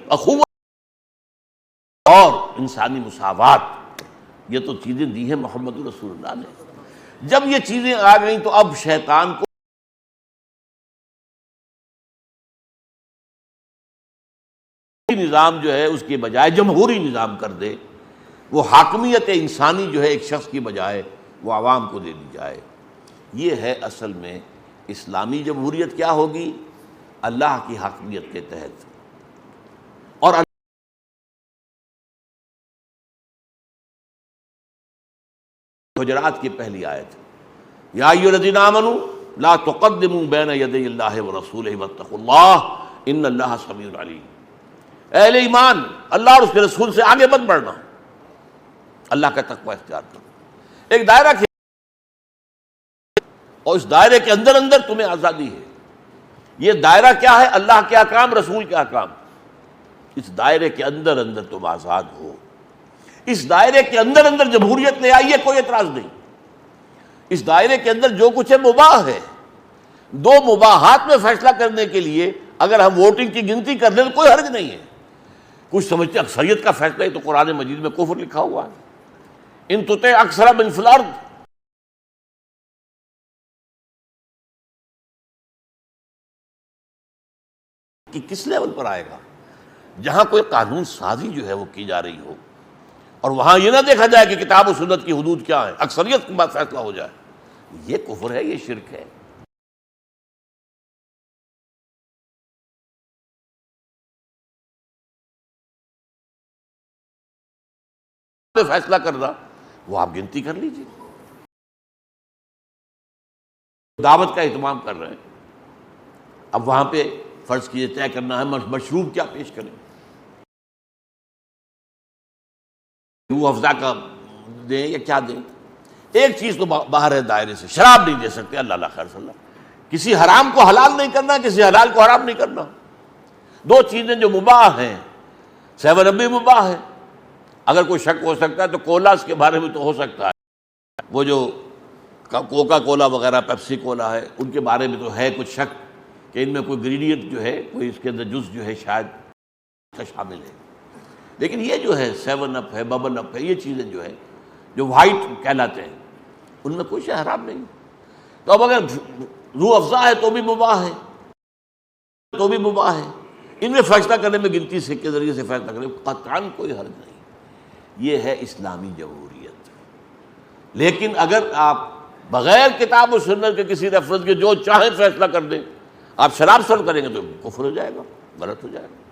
اخوت اور انسانی مساوات، یہ تو چیزیں دی ہیں محمد رسول اللہ نے۔ جب یہ چیزیں آ گئیں تو اب شیطان کو نظام جو ہے اس کے بجائے جمہوری نظام کر دے، وہ حاکمیت انسانی جو ہے ایک شخص کی بجائے وہ عوام کو دے دی جائے۔ یہ ہے اصل میں اسلامی جمہوریت کیا ہوگی؟ اللہ کی حاکمیت کے تحت۔ اور حجرات کی پہلی آیت، یا ایھا الذین آمنوا لا تقدموا بین یدی اللہ ورسولہ واتقوا اللہ ان اللہ سمیع علیم۔ اہل ایمان، اللہ اور اس کے رسول سے آگے مت بڑھنا، اللہ کا تقوی اختیار کرو۔ ایک دائرہ کھینچ، اور اس دائرے کے اندر تمہیں آزادی ہے، یہ دائرہ کیا ہے؟ اللہ کے احکام، رسول کے احکام. اس دائرے کے اندر اندر تم آزاد ہو. اس دائرے کے اندر اندر جمہوریت لے آئیے، کوئی اعتراض نہیں. اس دائرے کے اندر جو کچھ ہے مباح ہے. دو مباحات میں فیصلہ کرنے کے لیے اگر ہم ووٹنگ کی گنتی کر لیں تو کوئی حرج نہیں ہے. کچھ سمجھتے اکثریت کا فیصلہ ہے تو قرآن مجید میں کفر لکھا ہوا ہے. ان تطع اکثر من فی الارض، کہ کس لیول پر آئے گا جہاں کوئی قانون سازی جو ہے وہ کی جا رہی ہو اور وہاں یہ نہ دیکھا جائے کہ کتاب و سنت کی حدود کیا ہے، اکثریت کے بعد فیصلہ ہو جائے. یہ کفر ہے، یہ شرک ہے. فیصلہ کرنا وہ آپ گنتی کر لیجیے. دعوت کا اہتمام کر رہے ہیں، اب وہاں پہ فرض کیجیے طے کرنا ہے مشروب کیا پیش کریں. روح افزا کا دیں یا کیا دیں. ایک چیز تو باہر ہے دائرے سے، شراب نہیں دے سکتے. اللہ خیر صلی اللہ. کسی حرام کو حلال نہیں کرنا، کسی حلال کو حرام نہیں کرنا. دو چیزیں جو مباح ہیں، 7 بھی مباح ہے. اگر کوئی شک ہو سکتا ہے تو کولاز کے بارے میں تو ہو سکتا ہے. وہ جو کوکا کولا وغیرہ، پیپسی کولا ہے، ان کے بارے میں تو ہے کچھ شک کہ ان میں کوئی انگریڈینٹ جو ہے، کوئی اس کے اندر جز جو ہے شاید کا شامل ہے. لیکن یہ جو ہے 7 اپ ہے، ببل اپ ہے، یہ چیزیں جو ہے جو وائٹ کہلاتے ہیں، ان میں کوئی شے حرام نہیں. تو اب اگر روح افزا ہے تو بھی مباح ہے، تو بھی مباح ہے. ان میں فیصلہ کرنے میں گنتی سے کے ذریعے سے فیصلہ کرنے میں قطعاً کوئی حرج نہیں. یہ ہے اسلامی جمہوریت. لیکن اگر آپ بغیر کتاب و سنت کے کسی ریفرنس کے جو چاہیں فیصلہ کر دیں، آپ شراب سرو کریں گے تو کفر ہو جائے گا، غلط ہو جائے گا.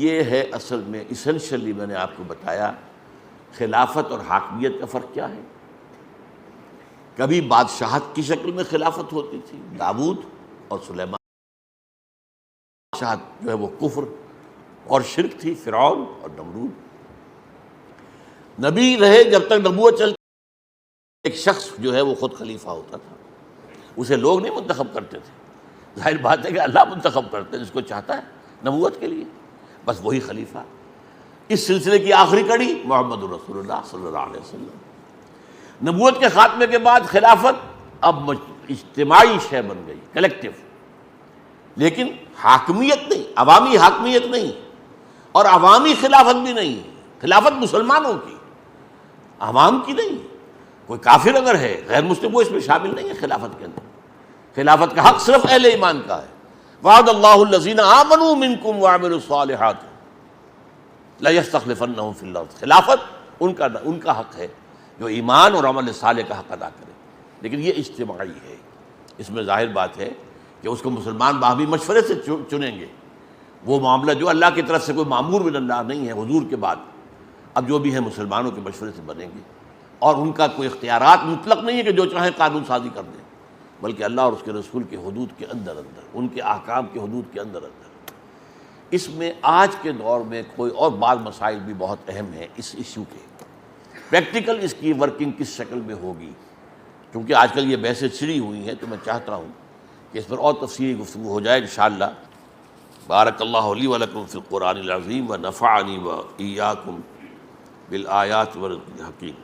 یہ ہے اصل میں ایسنشلی میں نے آپ کو بتایا خلافت اور حاکمیت کا فرق کیا ہے. کبھی بادشاہت کی شکل میں خلافت ہوتی تھی، داؤد اور سلیمان. بادشاہت جو ہے وہ کفر اور شرک تھی، فرعون اور نمرود. نبی رہے جب تک نبوت چلتی، ایک شخص جو ہے وہ خود خلیفہ ہوتا تھا، اسے لوگ نہیں منتخب کرتے تھے. ظاہر بات ہے کہ اللہ منتخب کرتے ہیں جس کو چاہتا ہے نبوت کے لیے، بس وہی خلیفہ. اس سلسلے کی آخری کڑی محمد رسول اللہ صلی اللہ علیہ وسلم. نبوت کے خاتمے کے بعد خلافت اب اجتماعی شے بن گئی، کلیکٹیو. لیکن حاکمیت نہیں، عوامی حاکمیت نہیں، اور عوامی خلافت بھی نہیں. خلافت مسلمانوں کی، عوام کی نہیں. کوئی کافر اگر ہے، غیر مسلم، وہ اس میں شامل نہیں ہے خلافت کے اندر. خلافت کا حق صرف اہل ایمان کا ہے. وعد اللہ الذین آمنوا منکم وعملوا الصالحات لیستخلفنہم فی الارض. خلافت ان کا حق ہے جو ایمان اور عمل صالح کا حق ادا کرے. لیکن یہ اجتماعی ہے. اس میں ظاہر بات ہے کہ اس کو مسلمان باہمی مشورے سے چنیں گے. وہ معاملہ جو اللہ کی طرف سے کوئی مامور من اللہ نہیں ہے حضور کے بعد، اب جو بھی ہے مسلمانوں کے مشورے سے بنیں گے. اور ان کا کوئی اختیارات مطلق نہیں ہے کہ جو چاہیں قانون سازی کر دیں، بلکہ اللہ اور اس کے رسول کے حدود کے اندر اندر، ان کے احکام کے حدود کے اندر اندر. اس میں آج کے دور میں کوئی اور بعض مسائل بھی بہت اہم ہیں اس ایشو کے. پریکٹیکل اس کی ورکنگ کس شکل میں ہوگی، کیونکہ آج کل یہ بحثیں چھڑی ہوئی ہیں، تو میں چاہتا ہوں کہ اس پر اور تفصیلی گفتگو ہو جائے انشاءاللہ. بارک اللہ لی ولکم فی القرآن العظیم ونفعنی وإیاکم بالآیات والذکر الحکیم.